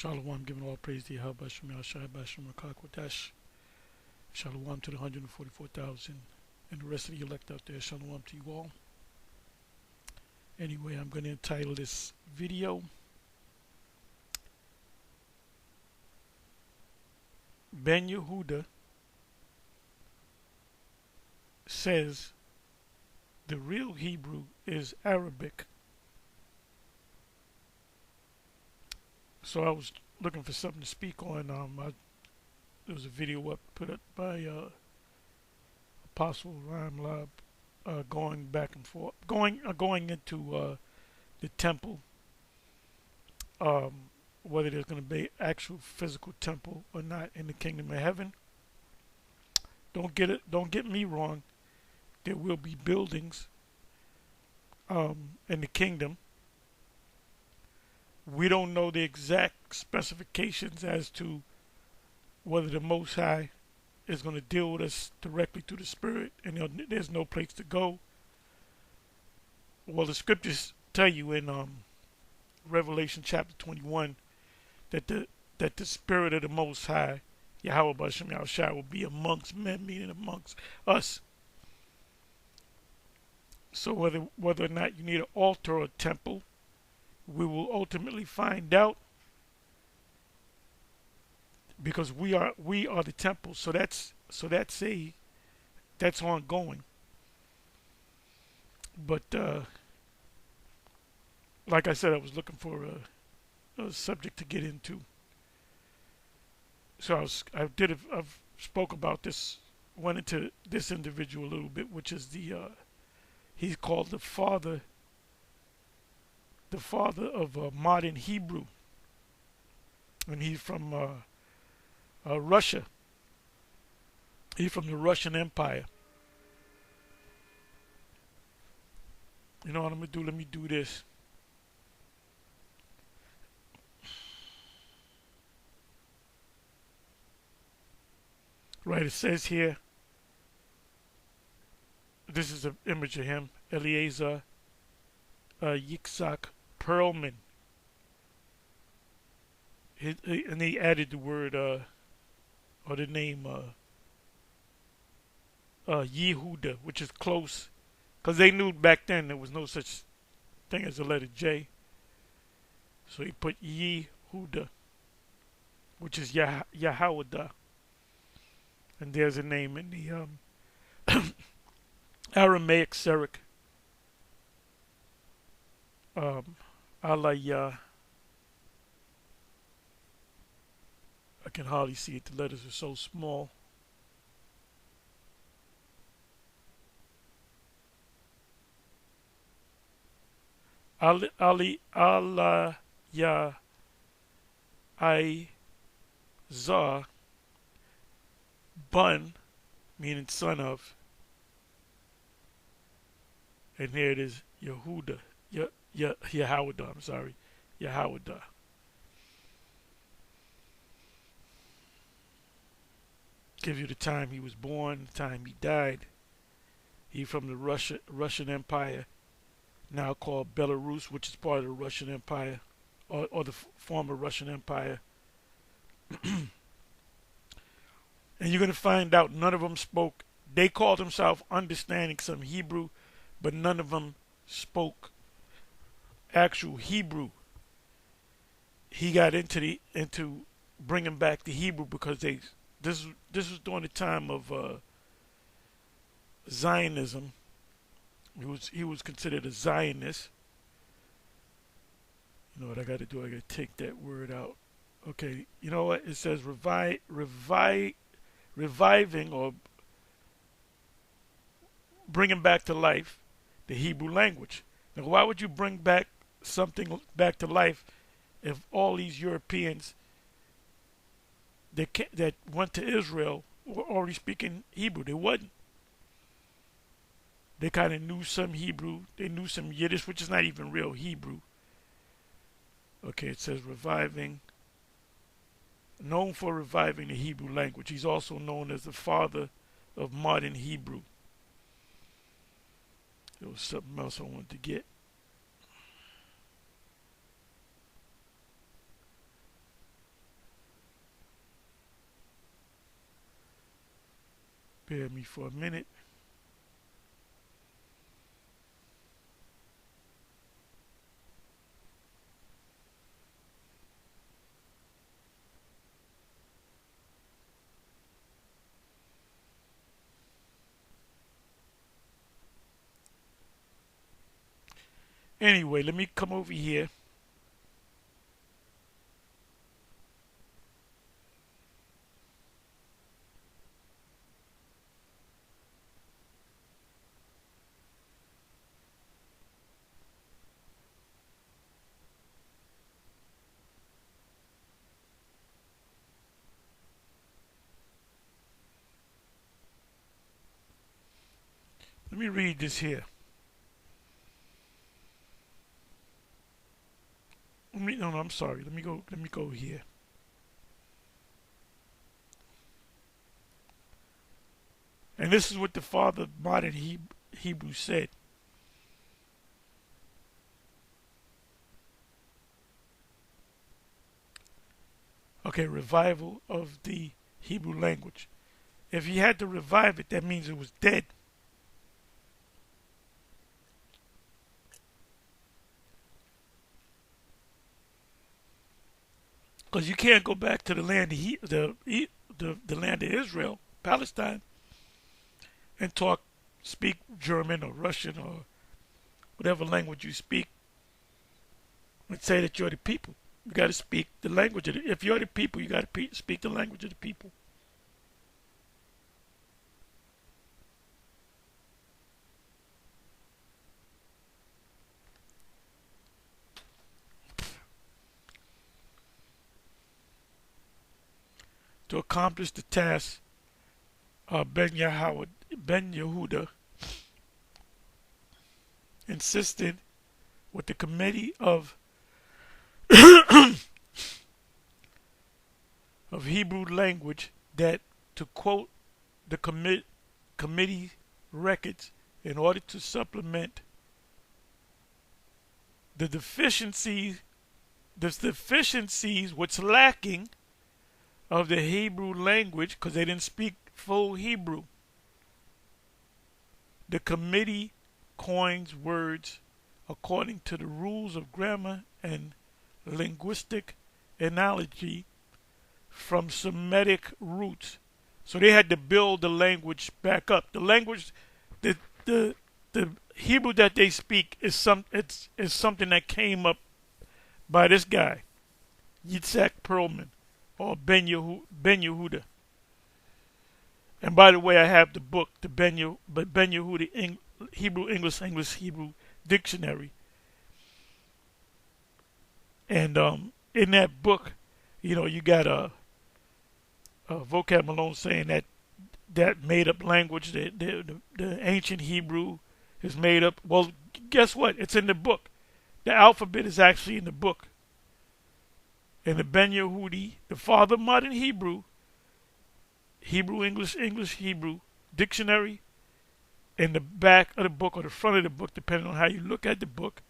Shalom, giving all praise to Yahweh, Shem Yahshai, Bashem, Rakakwadash. Shalom to the 144,000 and the rest of the elect out there. Shalom to you all. Anyway, I'm going to entitle this video, Ben-Yehuda says the real Hebrew is Arabic. So I was looking for something to speak on. There was a video put up by Apostle Rhyme Lab, going back and forth, going into the temple, whether there's going to be actual physical temple or not in the kingdom of heaven. Don't get me wrong. There will be buildings in the kingdom. We don't know the exact specifications as to whether the Most High is going to deal with us directly through the Spirit, and there's no place to go. Well, the scriptures tell you in Revelation chapter 21 that the Spirit of the Most High, Yahweh Bashem Yahushua, will be amongst men, meaning amongst us. So whether or not you need an altar or a temple, we will ultimately find out, because we are the temple. So that's ongoing. But like I said, I was looking for a subject to get into. So I've spoke about this, went into this individual a little bit, which is he's called the father of modern Hebrew, and he's from Russia. He's from the Russian Empire. You know what I'm gonna do? Let me do this. Right, it says here, this is an image of him, Eliezer Yitzhak Perlman. And he added the word, or the name, Yehuda, which is close, because they knew back then there was no such thing as the letter J. So he put Yehuda, which is Yahawada. And there's a name in the Aramaic Syriac. Alaya. I can hardly see it. The letters are so small. Alaya Izar Bun, meaning son of. And here it is, Yehuda. Yahawada, I'm sorry. Yahawada. Gives you the time he was born, the time he died. He's from the Russian Empire, now called Belarus, which is part of the Russian Empire, or the former Russian Empire. And you're going to find out none of them spoke. They called themselves understanding some Hebrew, but none of them spoke actual Hebrew. He got into bringing back the Hebrew because this was during the time of Zionism. He was considered a Zionist. You know what I got to do? I got to take that word out. Okay, you know what? It says reviving or bringing back to life the Hebrew language. Now, why would you bring back something back to life if all these Europeans that went to Israel were already speaking Hebrew? They wasn't. They kind of knew some Hebrew. They knew some Yiddish, which is not even real Hebrew. Okay, it says reviving. Known for reviving the Hebrew language. He's also known as the father of modern Hebrew. There was something else I wanted to get. Bear me for a minute. Anyway, let me come over here. Let me read this here. No, I'm sorry. Let me go here. And this is what the father modern Hebrew said. Okay, revival of the Hebrew language. If he had to revive it, that means it was dead. Because you can't go back to the land the land of Israel, Palestine, and speak German or Russian or whatever language you speak, and say that you're the people. You got to speak the language of if you're the people, you got to speak the language of the people. To accomplish the task, Ben-Yehuda insisted with the committee of Hebrew language that, to quote the committee records, in order to supplement the deficiencies what's lacking of the Hebrew language, because they didn't speak full Hebrew. The committee coins words according to the rules of grammar and linguistic analogy from Semitic roots. So they had to build the language back up. The language, the Hebrew that they speak is something that came up by this guy, Yitzhak Perlman, or Ben-Yehuda. And by the way, I have the book, the Ben-Yehuda Hebrew Hebrew Dictionary. And in that book, you got a vocab Malone saying that made up language, the ancient Hebrew is made up. Well, guess what? It's in the book. The alphabet is actually in the book. In the Ben-Yehudi, the father of modern Hebrew, English Hebrew dictionary, in the back of the book or the front of the book, depending on how you look at the book.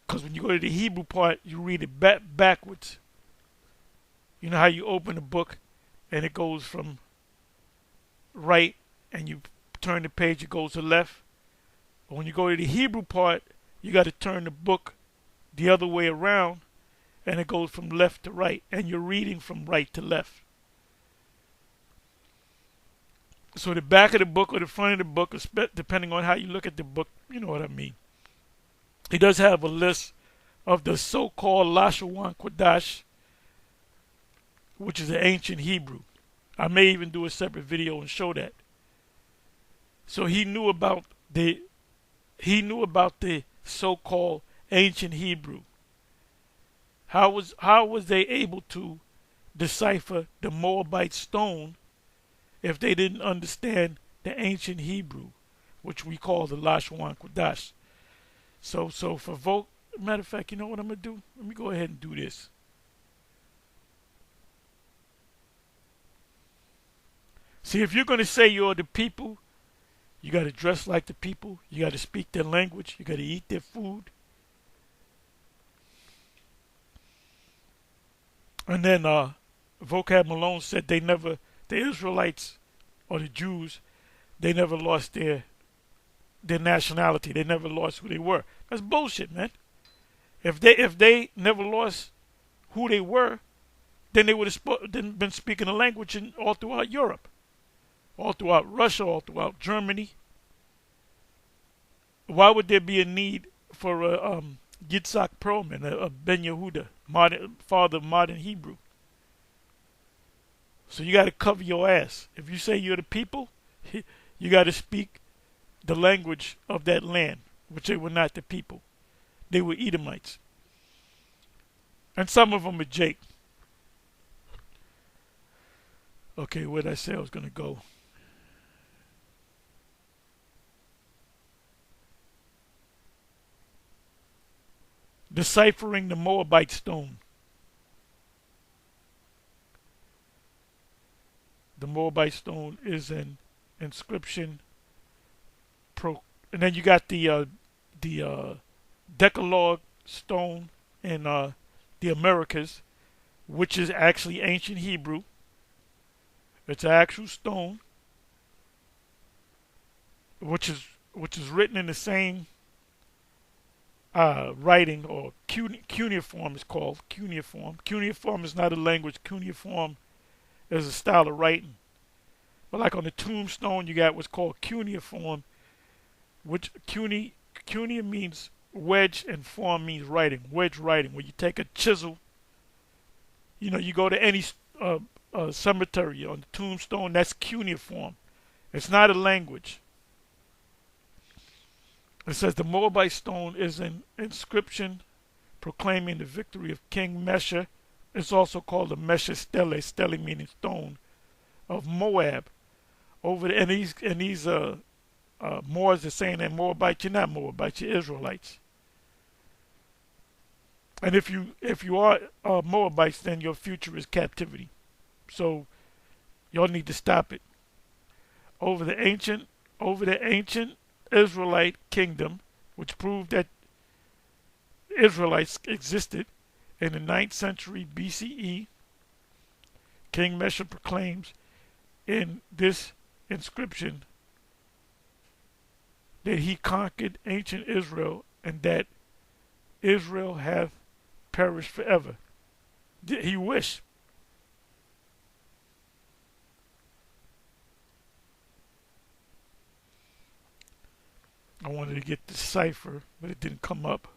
Because when you go to the Hebrew part, you read it backwards. You know how you open the book and it goes from right and you turn the page, it goes to left. But when you go to the Hebrew part, you got to turn the book the other way around and it goes from left to right, and you're reading from right to left. So the back of the book or the front of the book, depending on how you look at the book, you know what I mean. He does have a list of the so-called Lashawan Kodash, which is the ancient Hebrew. I may even do a separate video and show that. So he knew about the so-called ancient Hebrew. How was they able to decipher the Moabite stone if they didn't understand the ancient Hebrew, which we call the Lashawan Kodash? So for matter of fact, you know what I'm gonna do? Let me go ahead and do this. See, if you're gonna say you're the people, you gotta dress like the people, you gotta speak their language, you gotta eat their food. And then Vocab Malone said the Israelites or the Jews, they never lost their nationality. They never lost who they were. That's bullshit, man. If they never lost who they were, then they would have been speaking a language all throughout Europe, all throughout Russia, all throughout Germany. Why would there be a need for a Yitzhak Perlman, a Ben-Yehuda, father of modern Hebrew? So you got to cover your ass. If you say you're the people, you got to speak the language of that land, which they were not the people. They were Edomites. And some of them are Jake. Okay, where did I say I was going to go? Deciphering the Moabite stone. The Moabite stone is an inscription. And then you got the Decalogue stone in the Americas, which is actually ancient Hebrew. It's an actual stone, which is written in the same writing, or cuneiform is called. Cuneiform. Cuneiform is not a language. Cuneiform is a style of writing. But like on the tombstone, you got what's called cuneiform, which cunei means wedge and form means writing. Wedge writing, where you take a chisel. You know, you go to any cemetery on the tombstone, that's cuneiform. It's not a language. It says the Moabite stone is an inscription proclaiming the victory of King Mesha. It's also called the Mesha Stele, Stele meaning stone, of Moab. And these Moors are saying that Moabites, you're not Moabites, you're Israelites. And if you are Moabites, then your future is captivity. So y'all need to stop it. Over the ancient Israelite kingdom, which proved that Israelites existed in the 9th century BCE, King Mesha proclaims in this inscription that he conquered ancient Israel and that Israel hath perished forever. He wished. I wanted to get the cipher, but it didn't come up.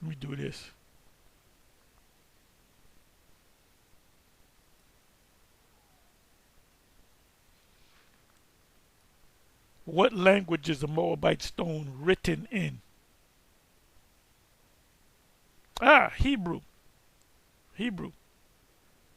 Let me do this. What language is the Moabite stone written in? Hebrew. Hebrew.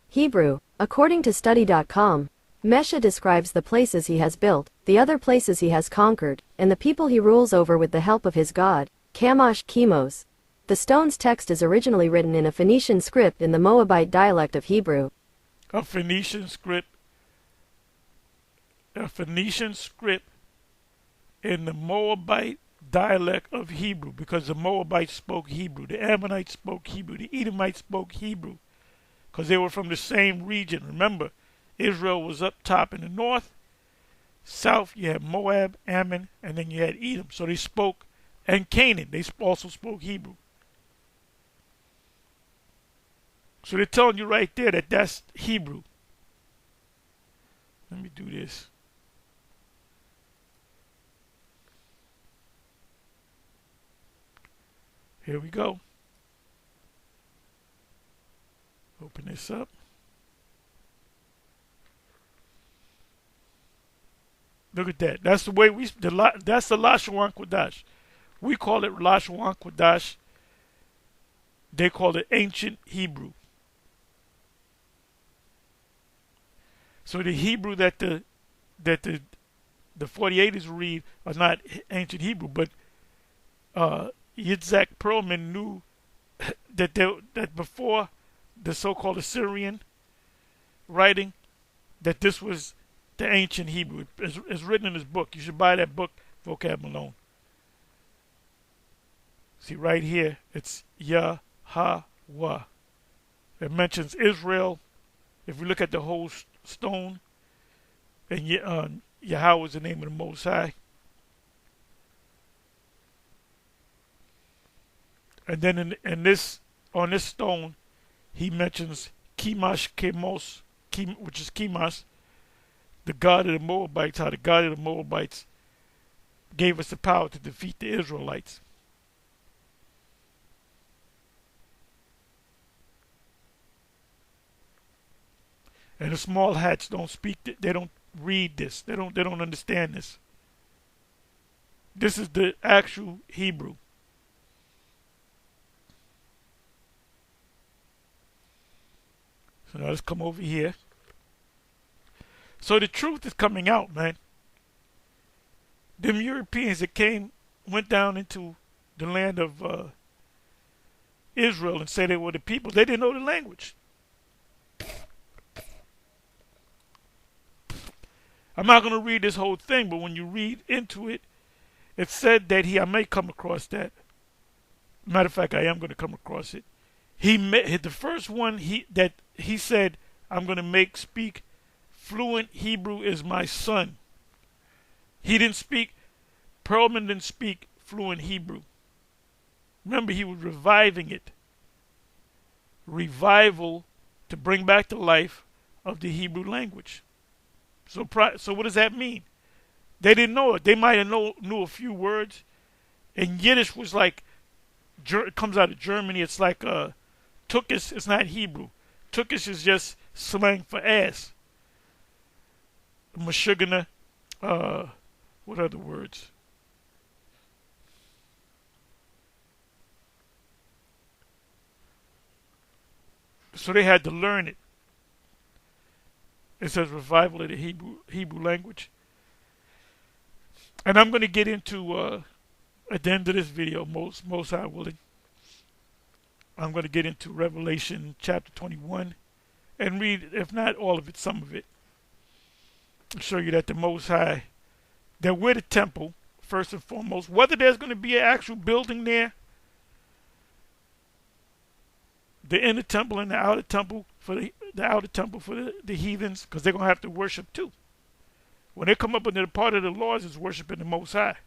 Hebrew. According to study.com, Mesha describes the places he has built, the other places he has conquered, and the people he rules over with the help of his god, Kamash Chemos. The stone's text is originally written in a Phoenician script in the Moabite dialect of Hebrew. A Phoenician script in the Moabite dialect of Hebrew, because the Moabites spoke Hebrew, the Ammonites spoke Hebrew, the Edomites spoke Hebrew, because they were from the same region. Remember, Israel was up top in the north. South, you had Moab, Ammon, and then you had Edom. So they spoke, and Canaan, they also spoke Hebrew. So they're telling you right there that that's Hebrew. Let me do this. Here we go. Open this up. Look at that. That's the way that's the Lashon Kodash. We call it Lashon Kodash. They call it ancient Hebrew. So the Hebrew that the 48ers read are not ancient Hebrew, but Yitzhak Perlman knew that before the so-called Assyrian writing, that this was the ancient Hebrew. It's written in his book. You should buy that book, Vocab Malone. See right here, it's Yah Yahweh. It mentions Israel. If we look at the whole stone, and Yahweh is the name of the Most High. And then in this, on this stone, he mentions Chemash Chemos, which is Chemosh, the god of the Moabites, how the god of the Moabites gave us the power to defeat the Israelites. And the small hats don't speak, they don't read this, they don't understand this. This is the actual Hebrew. So now let's come over here. So the truth is coming out, man. Them Europeans that went down into the land of Israel and said they were the people, they didn't know the language. I'm not going to read this whole thing, but when you read into it, it said that I may come across that. Matter of fact, I am going to come across it. The first one that he said, I'm going to make speak fluent Hebrew is my son. He didn't speak, Perlman didn't speak fluent Hebrew. Remember, he was reviving it. Revival to bring back to life of the Hebrew language. So what does that mean? They didn't know it. They might have knew a few words. And Yiddish was like, it comes out of Germany. It's like Turkish. It's not Hebrew. Turkish is just slang for ass. Mashugana. What other words? So they had to learn it. It says revival of the Hebrew language. And I'm going to get into, at the end of this video, most high willing, I'm going to get into Revelation chapter 21 and read, if not all of it, some of it. I'll show you that the Most High, that we're the temple, first and foremost. Whether there's going to be an actual building there, the inner temple and the outer temple for the outer temple for the heathens, because they're going to have to worship too. When they come up under the part of the laws, is worshiping the Most High.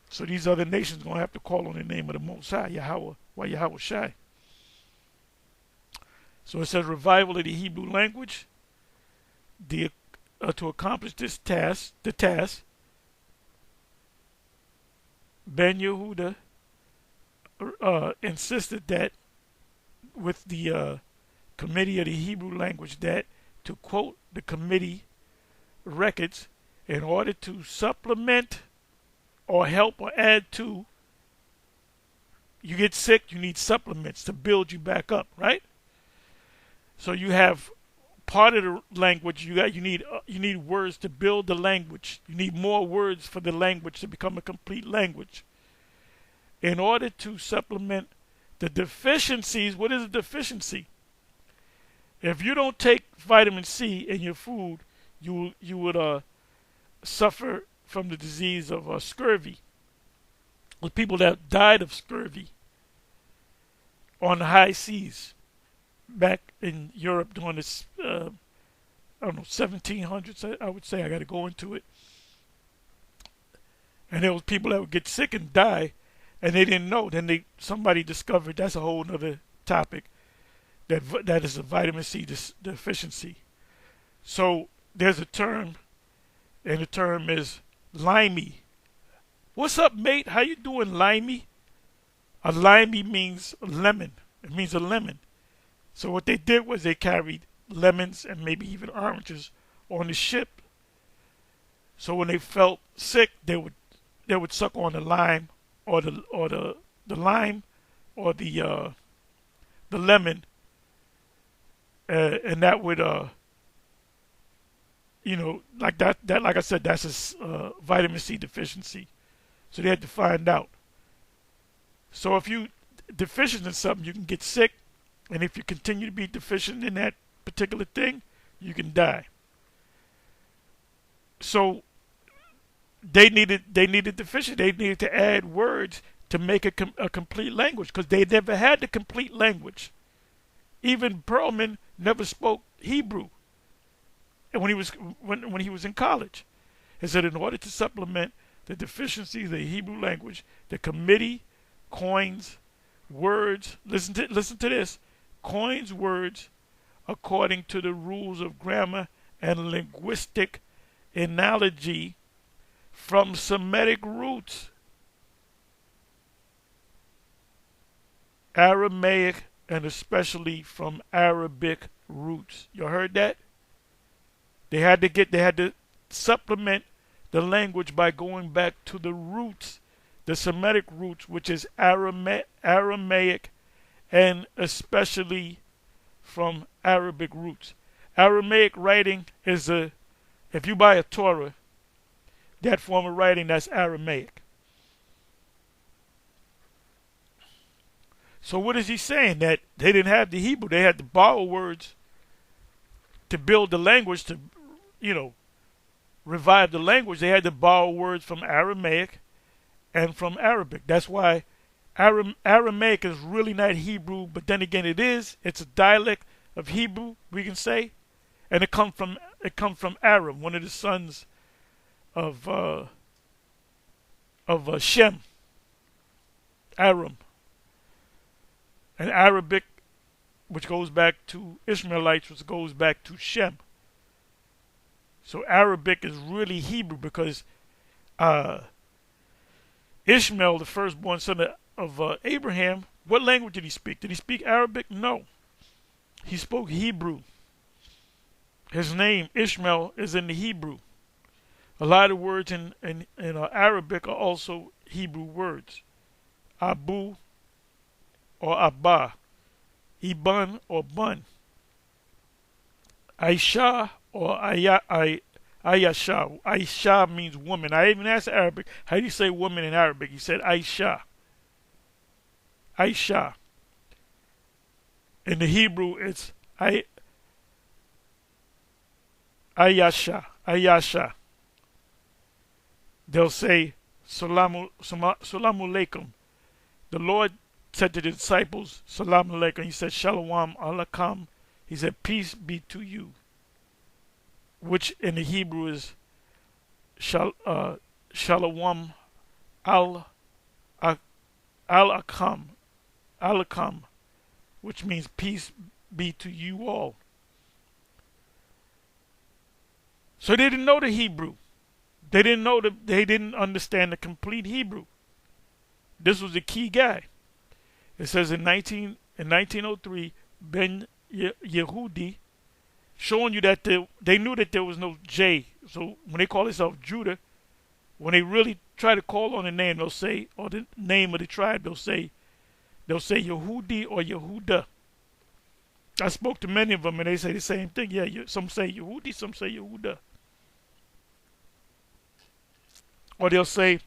So these other nations are going to have to call on the name of the Most High, Yahweh, Yahweh Shai. So it says revival of the Hebrew language. To accomplish this task, Ben-Yehuda insisted that with the committee of the Hebrew language that, to quote the committee records, in order to supplement or help or add to, you get sick, you need supplements to build you back up, right? So you have part of the language, you need words to build the language. You need more words for the language to become a complete language. In order to supplement the deficiencies, what is a deficiency? If you don't take vitamin C in your food, you would suffer from the disease of scurvy. With people that died of scurvy on the high seas back in Europe during this, 1700s, I would say. I got to go into it. And there was people that would get sick and die, and they didn't know. Then somebody discovered, that's a whole other topic, that is a vitamin C deficiency. So there's a term, and the term is limey. What's up, mate? How you doing, limey? A limey means lemon. It means a lemon. So what they did was they carried lemons and maybe even oranges on the ship. So when they felt sick, they would suck on the lime or the lime or the lemon, and that would like that like I said, that's a vitamin C deficiency. So they had to find out. So if you deficient in something, you can get sick, and if you continue to be deficient in that particular thing, you can die. So they needed deficient. They needed to add words to make a complete language, because they never had the complete language. Even Perlman never spoke Hebrew when he was in college. He said in order to supplement the deficiencies of the Hebrew language, the committee coins words. Listen to this. Coins words according to the rules of grammar and linguistic analogy from Semitic roots, Aramaic, and especially from Arabic roots. You heard that? They had to supplement the language by going back to the roots, the Semitic roots, which is Aramaic, and especially from Arabic roots. Aramaic writing is if you buy a Torah, that form of writing, that's Aramaic. So what is he saying? That they didn't have the Hebrew. They had to borrow words to build the language, to, revive the language. They had to borrow words from Aramaic and from Arabic. That's why Aramaic is really not Hebrew, but then again it is. It's a dialect of Hebrew, we can say. And it comes from Aram, one of the sons of Shem. Aram. And Arabic, which goes back to Ishmaelites, which goes back to Shem. So Arabic is really Hebrew, because Ishmael, the firstborn son of Abraham, what language did he speak? Did he speak Arabic? No. He spoke Hebrew. His name, Ishmael, is in the Hebrew. A lot of words in Arabic are also Hebrew words. Abu or Abba. Ibn or Bun. Aisha or Ayasha. Aisha means woman. I even asked Arabic, how do you say woman in Arabic? He said Aisha. Aisha. In the Hebrew, it's Ayasha. Ayasha. They'll say Salamu Alaikum. The Lord said to the disciples, Salam Alaikum. He said, Shalom Alaikum. He said, peace be to you. Which in the Hebrew is Shalom Alaikum. Alaikum. Which means peace be to you all. So they didn't know the Hebrew. They didn't understand the complete Hebrew. This was the key guy. It says in 1903, Ben-Yehuda, showing you that they knew that there was no J. So when they call themselves Judah, when they really try to call on the name, they'll say, or the name of the tribe, they'll say Yehudi or Yehuda. I spoke to many of them, and they say the same thing. Yeah, some say Yehudi, some say Yehuda. Or they'll say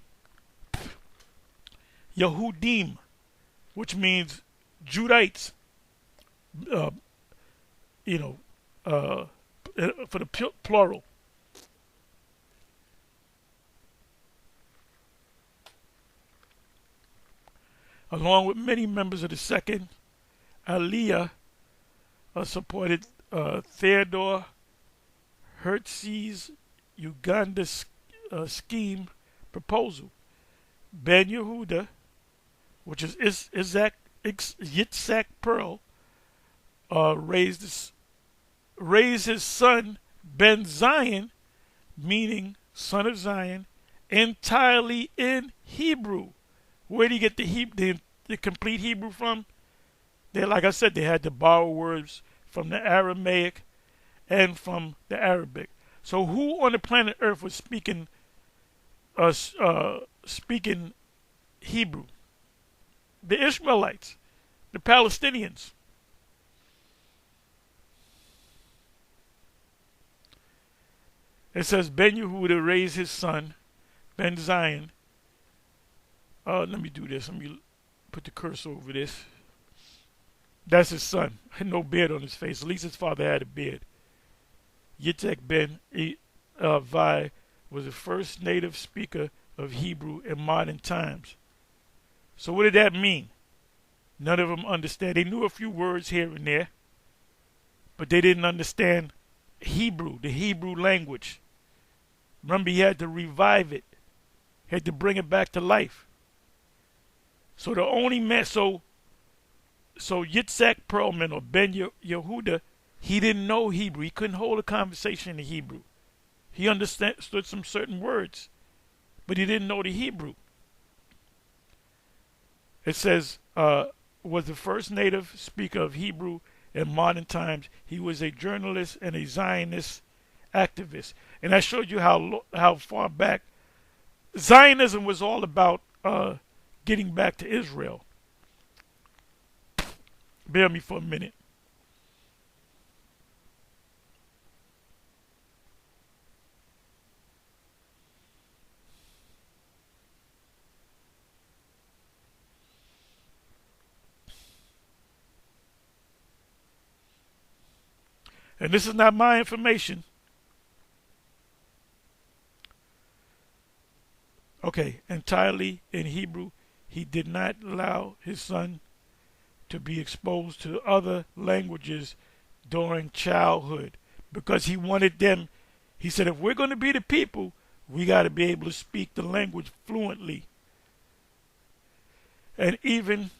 Yehudim, which means Judites. For the plural. Along with many members of the second Aliyah, supported Theodore Herzl's Uganda scheme proposal. Ben-Yehuda, which is Yitzhak Pearl, raised his son Ben Zion, meaning son of Zion, entirely in Hebrew. Where do you get the complete Hebrew from? Like I said, they had to borrow words from the Aramaic and from the Arabic. So who on the planet Earth was speaking Hebrew? The Ishmaelites, the Palestinians. It says Ben-Yehuda raised his son, Ben Zion. Let me do this. Let me put the cursor over this. That's his son. Had no beard on his face. At least his father had a beard. Yitzhak Ben-Yehuda was the first native speaker of Hebrew in modern times. So what did that mean? None of them understand. They knew a few words here and there, but they didn't understand Hebrew, the Hebrew language. Remember, he had to revive it. He had to bring it back to life. So the only man, so Yitzhak Perlman or Ben-Yehuda, he didn't know Hebrew. He couldn't hold a conversation in Hebrew. He understood some certain words, but he didn't know the Hebrew. It says, was the first native speaker of Hebrew in modern times. He was a journalist and a Zionist activist. And I showed you how far back Zionism was all about getting back to Israel. Bear me for a minute. And this is not my information. Okay, entirely in Hebrew. He did not allow his son to be exposed to other languages during childhood because he wanted them. He said, if we're going to be the people, we got to be able to speak the language fluently. And even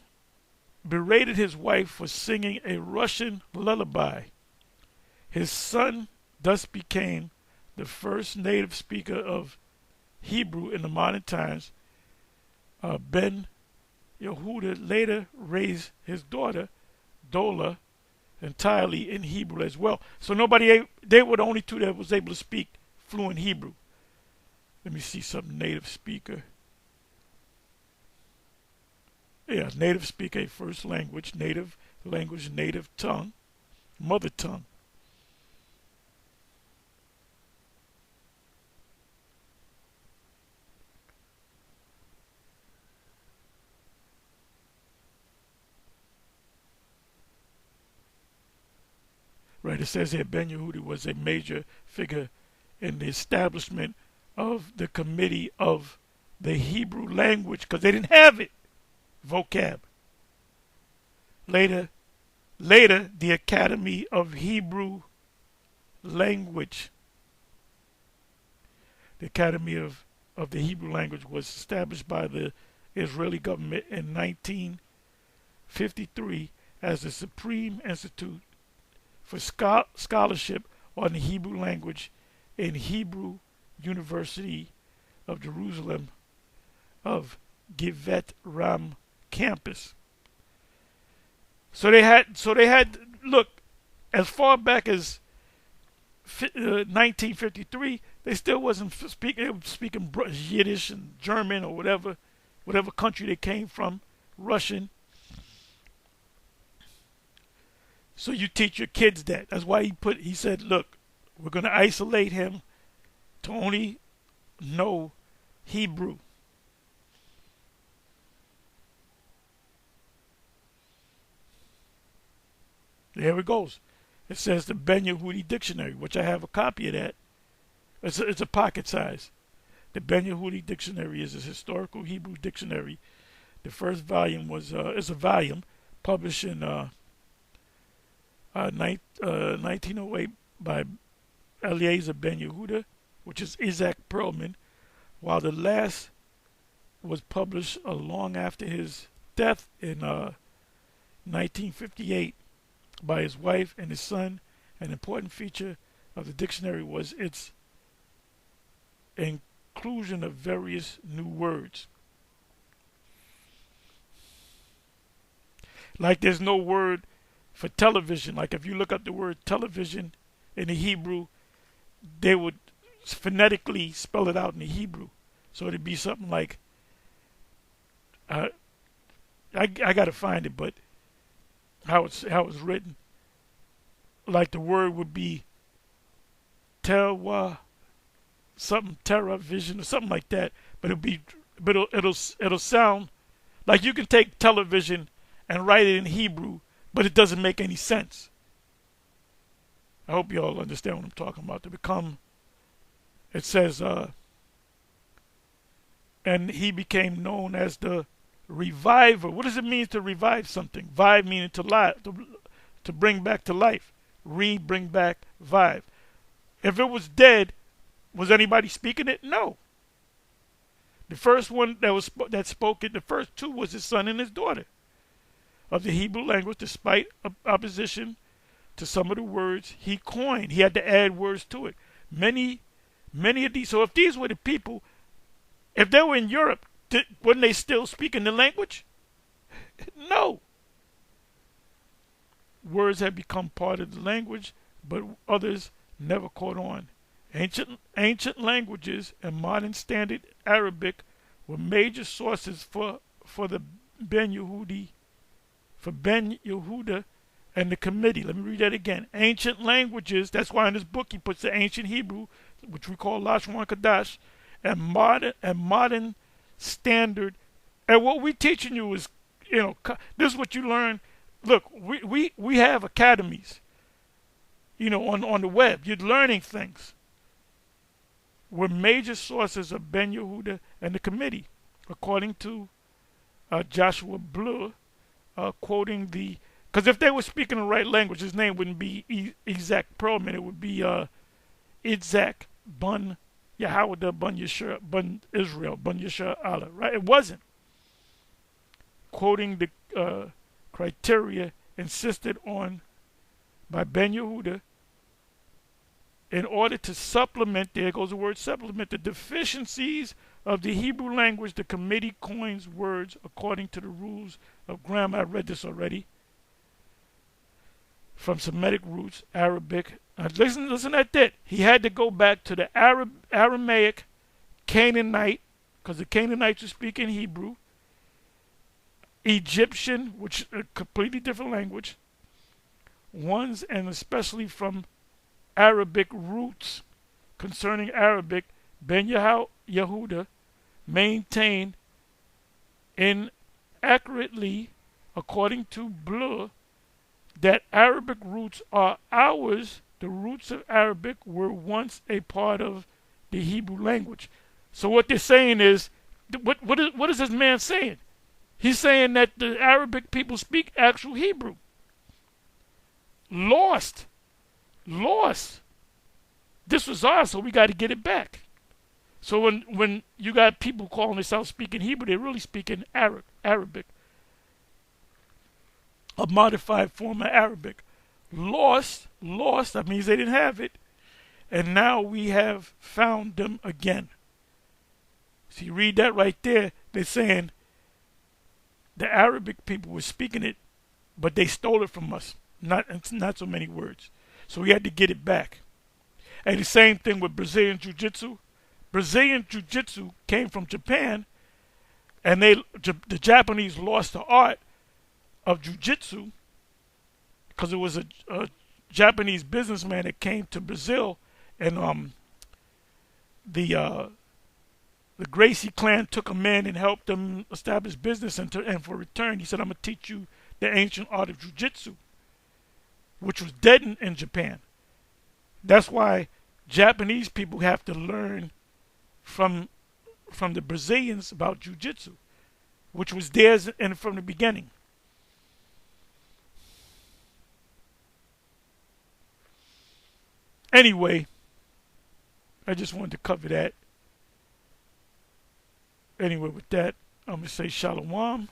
berated his wife for singing a Russian lullaby. His son thus became the first native speaker of Hebrew in the modern times. Ben-Yehuda later raised his daughter, Dola, entirely in Hebrew as well. So they were the only two that was able to speak fluent Hebrew. Let me see some native speaker. Yeah, native speaker, first language, native tongue, mother tongue. Right, it says here Ben-Yehuda was a major figure in the establishment of the Committee of the Hebrew Language because they didn't have it, vocab. Later, the Academy of Hebrew Language. The Academy of the Hebrew Language was established by the Israeli government in 1953 as the Supreme Institute for scholarship on the Hebrew language in Hebrew University of Jerusalem of Givet Ram campus. So they had look, as far back as 1953, they still wasn't speaking Yiddish and German or whatever country they came from, Russian. So you teach your kids that. That's why he said, look, we're going to isolate him to only know Hebrew. There it goes. It says the Ben-Yehudi Dictionary, which I have a copy of that. It's a pocket size. The Ben-Yehudi Dictionary is a historical Hebrew dictionary. The first volume is a volume published in 1908 by Eliezer Ben-Yehuda, which is Isaac Perlman, while the last was published long after his death in 1958 by his wife and his son. An important feature of the dictionary was its inclusion of various new words. Like there's no word for television. Like if you look up the word television in the Hebrew, they would phonetically spell it out in the Hebrew. So it'd be something like, I gotta find it, but how it's written. Like the word would be terwa, something terra vision or something like that. But it'll sound like you can take television and write it in Hebrew, but it doesn't make any sense. I hope you all understand what I'm talking about. It says, and he became known as the reviver. What does it mean to revive something? Vive meaning to bring back to life. Bring back, vive. If it was dead, was anybody speaking it? No. The first one that spoke it, the first two was his son and his daughter of the Hebrew language, despite opposition to some of the words he coined. He had to add words to it. Many of these. So if these were the people, if they were in Europe, weren't they still speaking the language? No. Words had become part of the language, but others never caught on. Ancient languages and modern standard Arabic were major sources for the Ben-Yehuda and the committee. Let me read that again. Ancient languages, that's why in this book he puts the ancient Hebrew, which we call Lashon Kadash, and modern standard. And what we're teaching you is, this is what you learn. Look, we have academies, on the web. You're learning things. Were major sources of Ben-Yehuda and the committee, according to Joshua Blur, quoting because if they were speaking the right language, his name wouldn't be Isaac Perlman. It would be Isaac Bun Yehuda Bun Yeshua Bun Israel Bun Yeshua Allah. Right? It wasn't. Quoting the criteria insisted on by Ben-Yehuda in order to supplement, there goes the word supplement, the deficiencies of the Hebrew language. The committee coins words according to the rules of grammar. I read this already. From Semitic roots, Arabic. Listen at that. He had to go back to the Aramaic, Canaanite, because the Canaanites were speaking Hebrew, Egyptian, which is a completely different language, ones, and especially from Arabic roots. Concerning Arabic, Ben-Yehuda maintained inaccurately, according to Blur, that Arabic roots are ours. The roots of Arabic were once a part of the Hebrew language. So what they're saying is, what is this man saying? He's saying that the Arabic people speak actual Hebrew. Lost. This was ours, so we got to get it back. So when you got people calling themselves speaking Hebrew, they're really speaking Arabic. A modified form of Arabic. Lost, that means they didn't have it. And now we have found them again. So you read that right there, they're saying the Arabic people were speaking it, but they stole it from us. Not so many words. So we had to get it back. And the same thing with Brazilian Jiu-Jitsu. Brazilian Jiu-Jitsu came from Japan, and the Japanese lost the art of Jiu-Jitsu because it was a Japanese businessman that came to Brazil, and the Gracie clan took a man and helped them establish business, and for return he said, I'm going to teach you the ancient art of Jiu-Jitsu, which was dead in Japan. That's why Japanese people have to learn from the Brazilians about Jiu-Jitsu, which was theirs from the beginning. Anyway, I just wanted to cover that. Anyway, with that, I'm going to say shalom.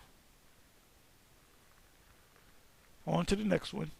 On to the next one.